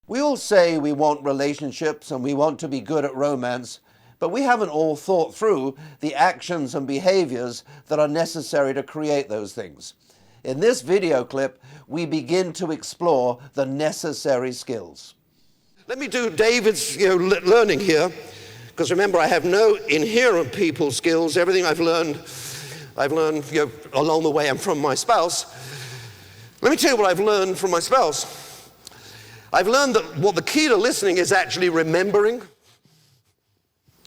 We all say we want relationships and we want to be good at romance, but we haven't all thought through the actions and behaviors that are necessary to create those things. In this video clip, we begin to explore the necessary skills. Let me do David's learning here, because remember, I have no inherent people skills. Everything I've learned along the way and from my spouse. Let me tell you what I've learned from my spouse. I've learned that what the key to listening is actually remembering.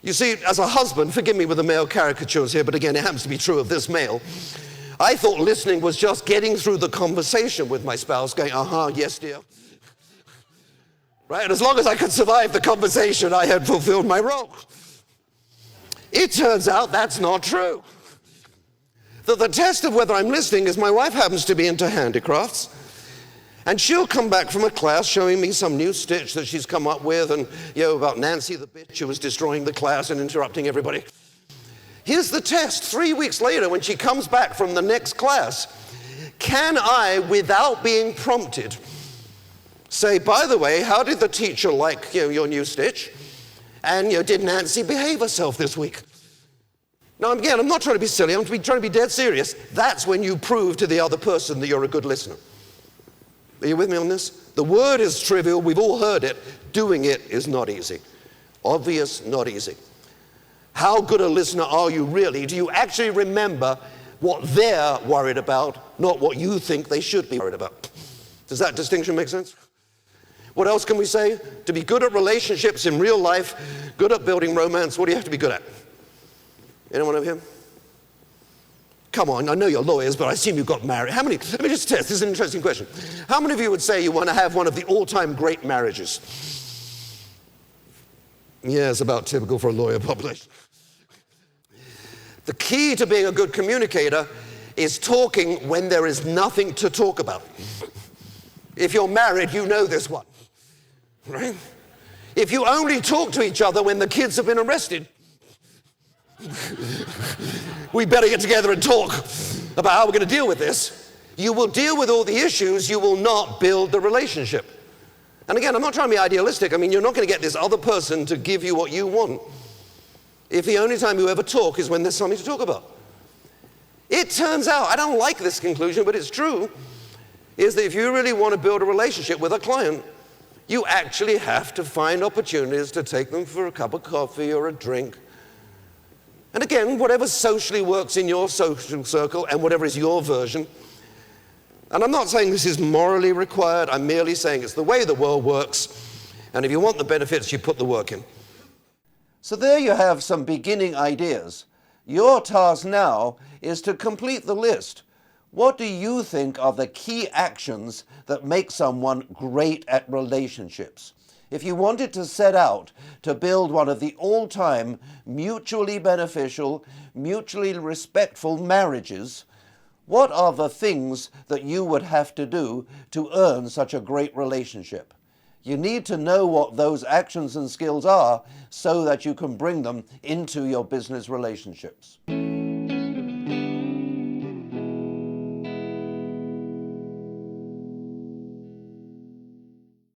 You see, as a husband, forgive me with the male caricatures here, but again, it happens to be true of this male. I thought listening was just getting through the conversation with my spouse, going, yes, dear. Right? And as long as I could survive the conversation, I had fulfilled my role. It turns out that's not true. That the test of whether I'm listening is my wife happens to be into handicrafts. And she'll come back from a class showing me some new stitch that she's come up with and, about Nancy the bitch who was destroying the class and interrupting everybody. Here's the test. 3 weeks later, when she comes back from the next class, can I, without being prompted, say, by the way, how did the teacher like, your new stitch? And, did Nancy behave herself this week? Now, again, I'm not trying to be silly. I'm trying to be dead serious. That's when you prove to the other person that you're a good listener. Are you with me on this? The word is trivial. We've all heard it. Doing it is not easy. Obvious, not easy. How good a listener are you really? Do you actually remember what they're worried about, not what you think they should be worried about? Does that distinction make sense? What else can we say? To be good at relationships in real life, good at building romance, what do you have to be good at? Anyone over here? Come on, I know you're lawyers, but I assume you got married. How many, let me just test, this is an interesting question. How many of you would say you want to have one of the all-time great marriages? Yeah, it's about typical for a lawyer population. The key to being a good communicator is talking when there is nothing to talk about. If you're married, you know this one, right? If you only talk to each other when the kids have been arrested, we better get together and talk about how we're going to deal with this. You will deal with all the issues, you will not build the relationship. And again, I'm not trying to be idealistic. I mean, you're not going to get this other person to give you what you want if the only time you ever talk is when there's something to talk about. It turns out, I don't like this conclusion, but it's true, is that if you really want to build a relationship with a client, you actually have to find opportunities to take them for a cup of coffee or a drink. And again, whatever socially works in your social circle and whatever is your version. And I'm not saying this is morally required, I'm merely saying it's the way the world works. And if you want the benefits, you put the work in. So there you have some beginning ideas. Your task now is to complete the list. What do you think are the key actions that make someone great at relationships? If you wanted to set out to build one of the all-time mutually beneficial, mutually respectful marriages, what are the things that you would have to do to earn such a great relationship? You need to know what those actions and skills are so that you can bring them into your business relationships.